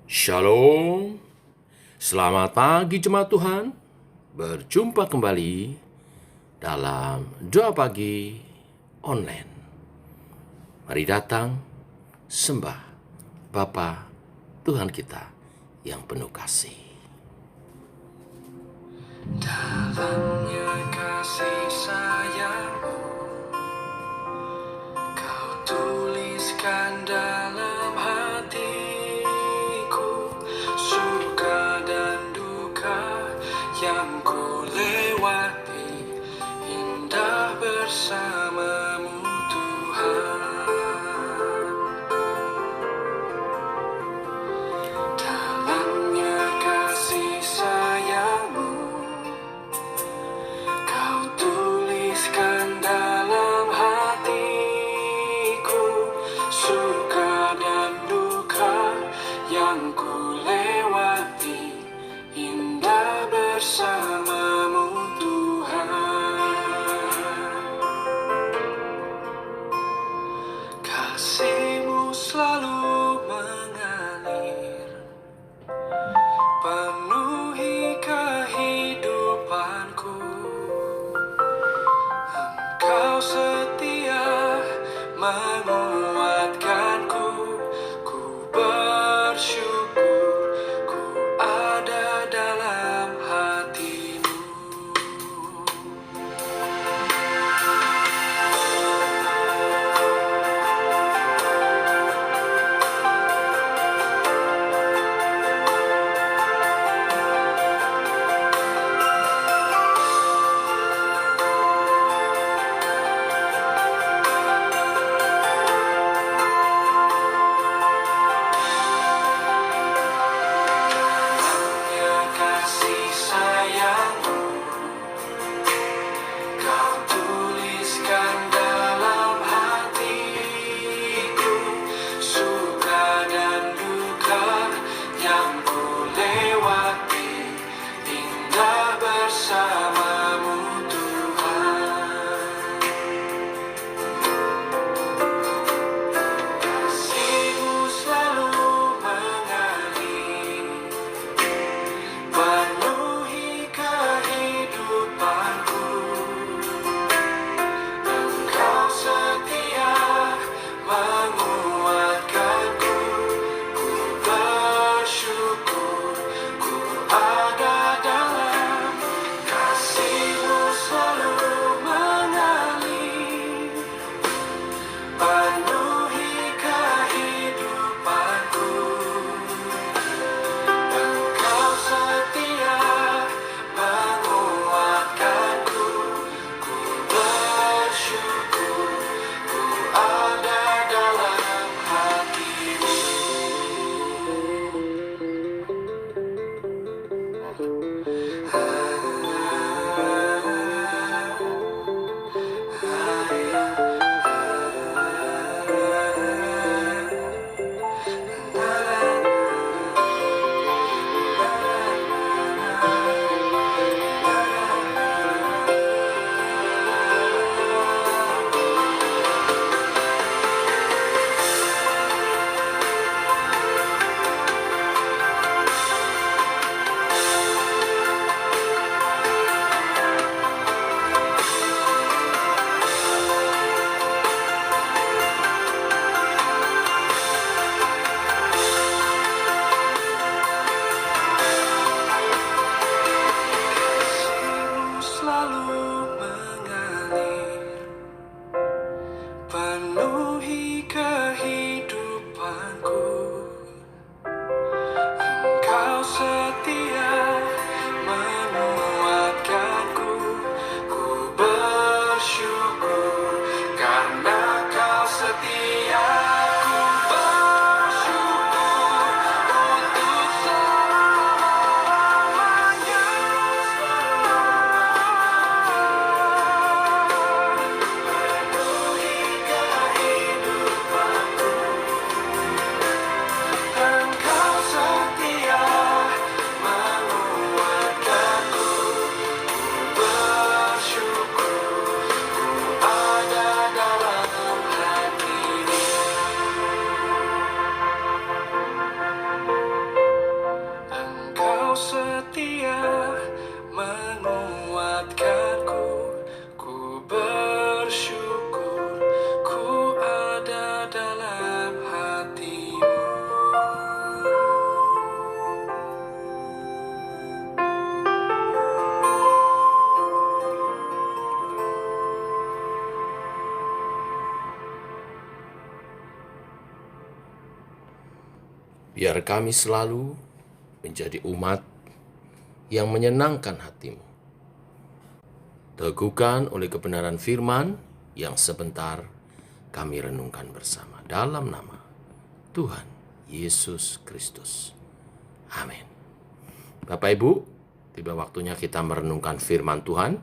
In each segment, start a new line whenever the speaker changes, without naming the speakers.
Shalom, selamat pagi jemaat Tuhan. Berjumpa kembali dalam doa pagi online. Mari datang sembah Bapa Tuhan kita yang penuh kasih.
Dalamnya kasih sayangmu, kau tuliskan dalam hatiku, suka dan duka yang ku lewati, indah bersamamu Tuhan. Dalamnya kasih sayangmu, kau tuliskan dalam hatiku, suka dan duka yang ku lewati, indah bersamamu Tuhan. Kasih-Mu selalu mengalir, penuhi kehidupanku. Engkau setia menguatkanku, ku bersyukur ku ada dalam hati-Mu.
Biar kami selalu menjadi umat yang menyenangkan hati-Mu. Teguhkan oleh kebenaran firman yang sebentar kami renungkan bersama. Dalam nama Tuhan Yesus Kristus. Amin. Bapak Ibu, tiba waktunya kita merenungkan firman Tuhan.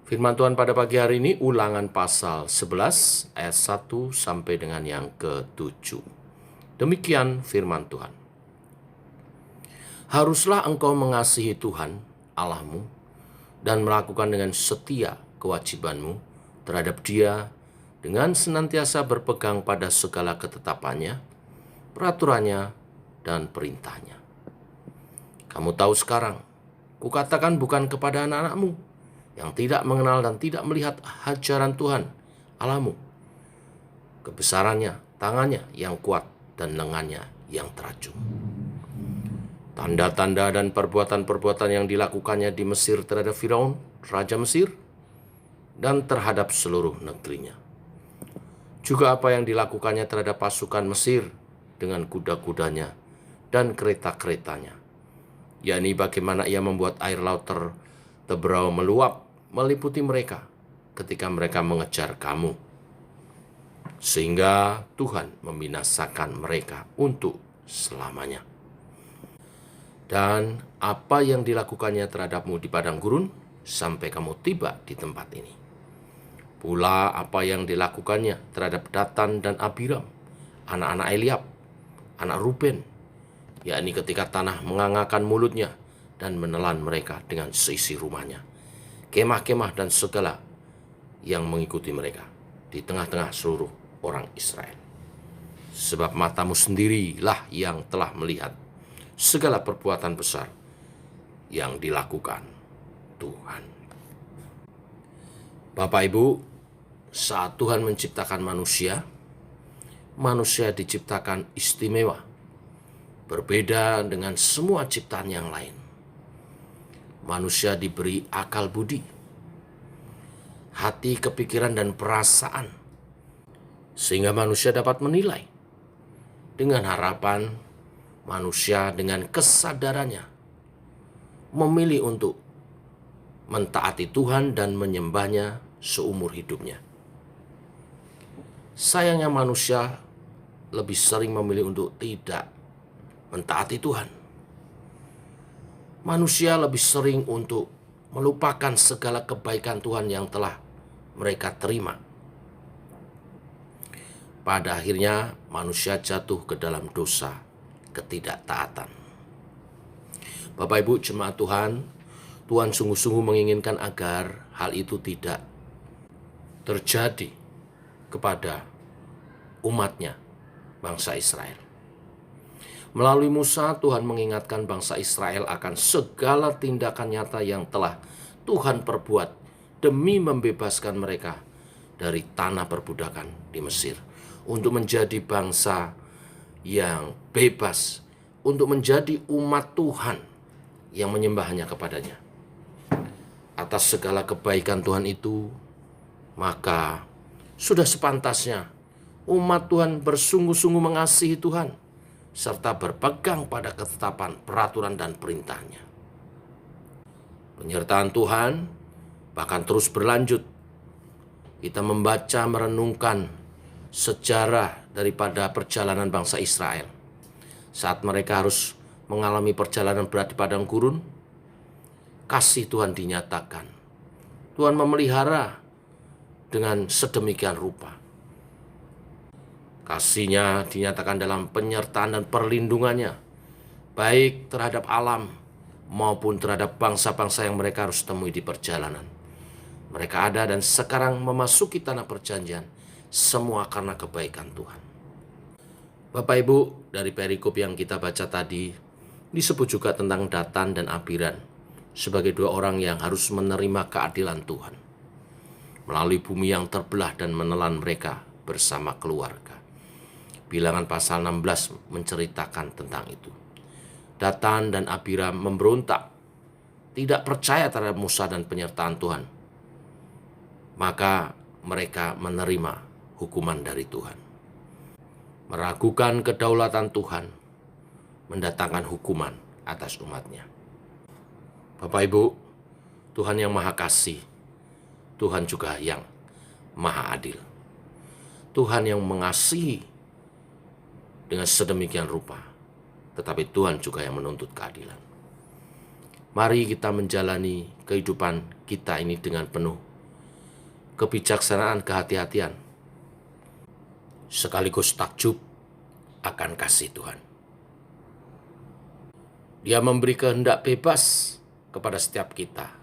Firman Tuhan pada pagi hari ini Ulangan pasal 11 ayat 1 sampai dengan yang ke-7. Demikian firman Tuhan. Haruslah engkau mengasihi Tuhan Allahmu dan melakukan dengan setia kewajibanmu terhadap Dia dengan senantiasa berpegang pada segala ketetapannya, peraturannya, dan perintahnya. Kamu tahu sekarang, kukatakan bukan kepada anak-anakmu yang tidak mengenal dan tidak melihat ajaran Tuhan Allahmu, kebesarannya, tangannya yang kuat, dan lengannya yang teracung. Tanda-tanda dan perbuatan-perbuatan yang dilakukannya di Mesir terhadap Firaun, Raja Mesir, dan terhadap seluruh negerinya. Juga apa yang dilakukannya terhadap pasukan Mesir dengan kuda-kudanya dan kereta-keretanya, yakni bagaimana ia membuat air laut Teberau meluap meliputi mereka ketika mereka mengejar kamu, sehingga Tuhan membinasakan mereka untuk selamanya. Dan apa yang dilakukannya terhadapmu di padang gurun sampai kamu tiba di tempat ini. Pula apa yang dilakukannya terhadap Datan dan Abiram, anak-anak Eliab, anak Ruben, yakni ketika tanah mengangakan mulutnya dan menelan mereka dengan seisi rumahnya, kemah-kemah dan segala yang mengikuti mereka di tengah-tengah seluruh orang Israel. Sebab matamu sendirilah yang telah melihat segala perbuatan besar yang dilakukan Tuhan. Bapak Ibu, saat Tuhan menciptakan manusia, manusia diciptakan istimewa, berbeda dengan semua ciptaan yang lain. Manusia diberi akal budi, hati, kepikiran, dan perasaan, sehingga manusia dapat menilai. Dengan harapan, manusia dengan kesadarannya memilih untuk mentaati Tuhan dan menyembahnya seumur hidupnya. Sayangnya manusia lebih sering memilih untuk tidak mentaati Tuhan. Manusia lebih sering untuk melupakan segala kebaikan Tuhan yang telah mereka terima. Pada akhirnya manusia jatuh ke dalam dosa ketidaktaatan. Bapak Ibu jemaat Tuhan, Tuhan sungguh-sungguh menginginkan agar hal itu tidak terjadi kepada umatnya, bangsa Israel. Melalui Musa, Tuhan mengingatkan bangsa Israel akan segala tindakan nyata yang telah Tuhan perbuat demi membebaskan mereka dari tanah perbudakan di Mesir, untuk menjadi bangsa yang bebas, untuk menjadi umat Tuhan yang menyembahnya kepadanya. Atas segala kebaikan Tuhan itu, maka sudah sepantasnya umat Tuhan bersungguh-sungguh mengasihi Tuhan, serta berpegang pada ketetapan, peraturan, dan perintahnya. Penyertaan Tuhan bahkan terus berlanjut. Kita membaca, merenungkan sejarah daripada perjalanan bangsa Israel. Saat mereka harus mengalami perjalanan berat di padang gurun, kasih Tuhan dinyatakan. Tuhan memelihara dengan sedemikian rupa. Kasih-Nya dinyatakan dalam penyertaan dan perlindungannya, baik terhadap alam maupun terhadap bangsa-bangsa yang mereka harus temui di perjalanan. Mereka ada dan sekarang memasuki tanah perjanjian, semua karena kebaikan Tuhan. Bapak Ibu, dari perikop yang kita baca tadi, disebut juga tentang Datan dan Abiram sebagai dua orang yang harus menerima keadilan Tuhan melalui bumi yang terbelah dan menelan mereka bersama keluarga. Bilangan pasal 16 menceritakan tentang itu. Datan dan Abiram memberontak, tidak percaya terhadap Musa dan penyertaan Tuhan. Maka mereka menerima hukuman dari Tuhan. meragukan kedaulatan Tuhan, mendatangkan hukuman atas umatnya. Bapak Ibu, Tuhan yang Maha Kasih, Tuhan juga yang Maha Adil. Tuhan yang mengasihi dengan sedemikian rupa, tetapi Tuhan juga yang menuntut keadilan. Mari kita menjalani kehidupan kita ini dengan penuh kebijaksanaan, kehati-hatian, sekaligus takjub akan kasih Tuhan. Dia memberi kehendak bebas kepada setiap kita,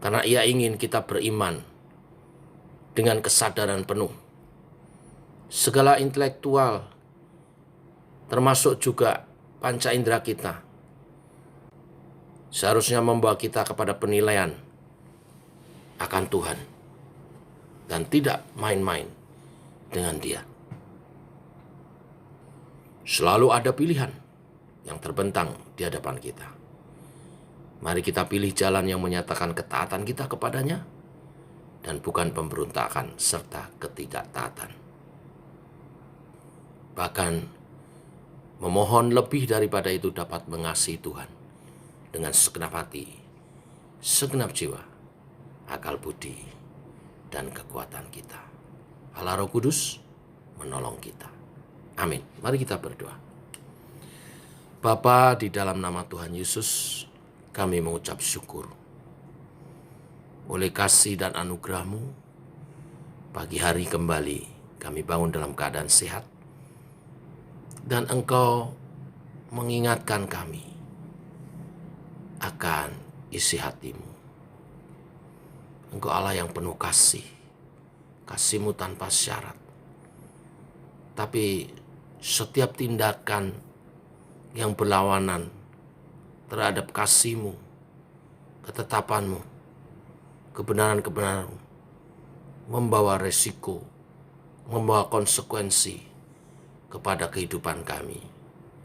karena Ia ingin kita beriman dengan kesadaran penuh. Segala intelektual, termasuk juga panca indera kita, seharusnya membawa kita kepada penilaian akan Tuhan dan tidak main-main dengan Dia. Selalu ada pilihan yang terbentang di hadapan kita. Mari kita pilih jalan yang menyatakan ketaatan kita kepadanya dan bukan pemberontakan serta ketidaktaatan. Bahkan memohon lebih daripada itu dapat mengasihi Tuhan dengan segenap hati, segenap jiwa, akal budi, dan kekuatan kita. Allah Roh Kudus menolong kita. Amin. Mari kita berdoa. Bapa, di dalam nama Tuhan Yesus, kami mengucap syukur oleh kasih dan anugerah-Mu. Pagi hari kembali kami bangun dalam keadaan sehat, dan Engkau mengingatkan kami akan isi hati-Mu. Engkau Allah yang penuh kasih, kasih-Mu tanpa syarat. Tapi setiap tindakan yang berlawanan terhadap kasih-Mu, ketetapan-Mu, kebenaran-kebenaran-Mu, membawa resiko, membawa konsekuensi kepada kehidupan kami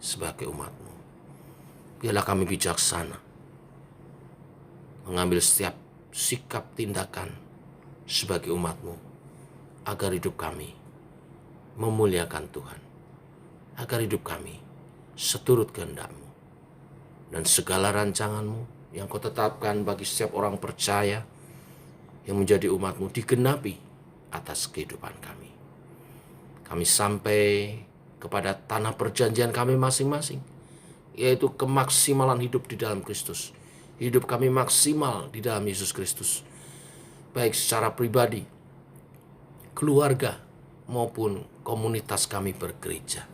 sebagai umat-Mu. Biarlah kami bijaksana mengambil setiap sikap tindakan sebagai umat-Mu, agar hidup kami memuliakan Tuhan, agar hidup kami seturut kehendak-Mu, dan segala rancangan-Mu yang Kau tetapkan bagi setiap orang percaya yang menjadi umat-Mu digenapi atas kehidupan kami. Kami sampai kepada tanah perjanjian kami masing-masing, yaitu kemaksimalan hidup di dalam Kristus. Hidup kami maksimal di dalam Yesus Kristus, baik secara pribadi, keluarga, maupun komunitas kami bergereja.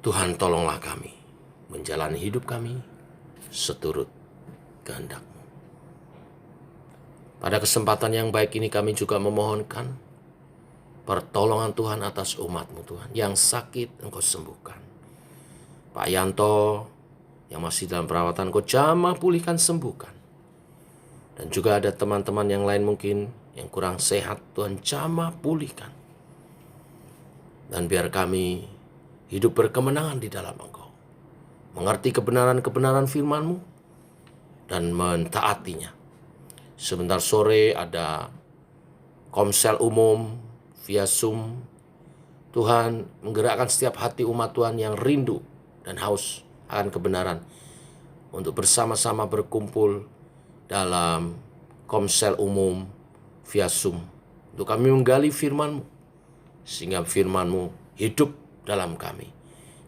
Tuhan, tolonglah kami menjalani hidup kami seturut kehendak-Mu. Pada kesempatan yang baik ini kami juga memohonkan pertolongan Tuhan atas umat-Mu, Tuhan. Yang sakit Engkau sembuhkan. Pak Yanto yang masih dalam perawatan, Engkau jamah pulihkan, sembuhkan. Dan juga ada teman-teman yang lain mungkin yang kurang sehat, Tuhan jamah pulihkan. Dan biar kami hidup berkemenangan di dalam Engkau, mengerti kebenaran-kebenaran firman-Mu, dan mentaatinya. Sebentar sore ada komsel umum via Zoom. Tuhan menggerakkan setiap hati umat Tuhan yang rindu dan haus akan kebenaran untuk bersama-sama berkumpul dalam komsel umum via Zoom. Untuk kami menggali firman-Mu, sehingga firman-Mu hidup dalam kami.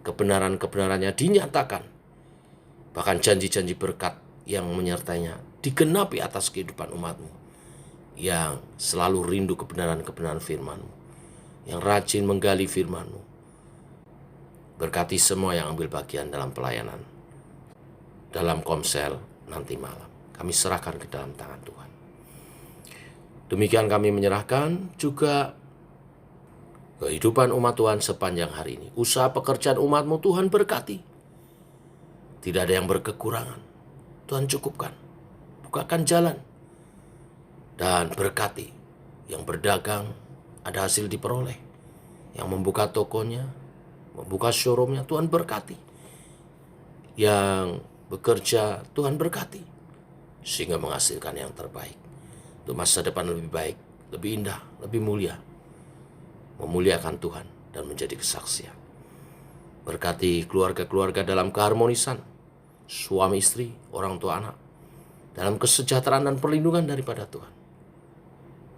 Kebenaran-kebenarannya dinyatakan. Bahkan janji-janji berkat yang menyertainya digenapi atas kehidupan umat-Mu yang selalu rindu kebenaran-kebenaran firman-Mu, yang rajin menggali firman-Mu. Berkati semua yang ambil bagian dalam pelayanan, dalam komsel nanti malam. Kami serahkan ke dalam tangan Tuhan. Demikian kami menyerahkan juga kehidupan umat Tuhan sepanjang hari ini. Usaha pekerjaan umat-Mu Tuhan berkati. Tidak ada yang berkekurangan. Tuhan cukupkan. Bukakan jalan. Dan berkati. Yang berdagang ada hasil diperoleh. Yang membuka tokonya, membuka showroomnya, Tuhan berkati. Yang bekerja, Tuhan berkati. Sehingga menghasilkan yang terbaik. Untuk masa depan lebih baik, lebih indah, lebih mulia. memuliakan Tuhan, dan menjadi kesaksian. Berkati keluarga-keluarga dalam keharmonisan, suami istri, orang tua anak, dalam kesejahteraan dan perlindungan daripada Tuhan.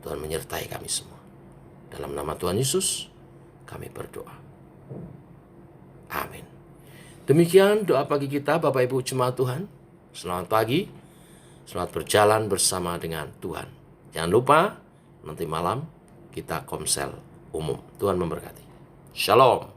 Tuhan menyertai kami semua. Dalam nama Tuhan Yesus, kami berdoa. Amin. Demikian doa pagi kita, Bapak Ibu jemaat Tuhan. Selamat pagi, selamat berjalan bersama dengan Tuhan. Jangan lupa, nanti malam kita komsel umum. Tuhan memberkati. Shalom.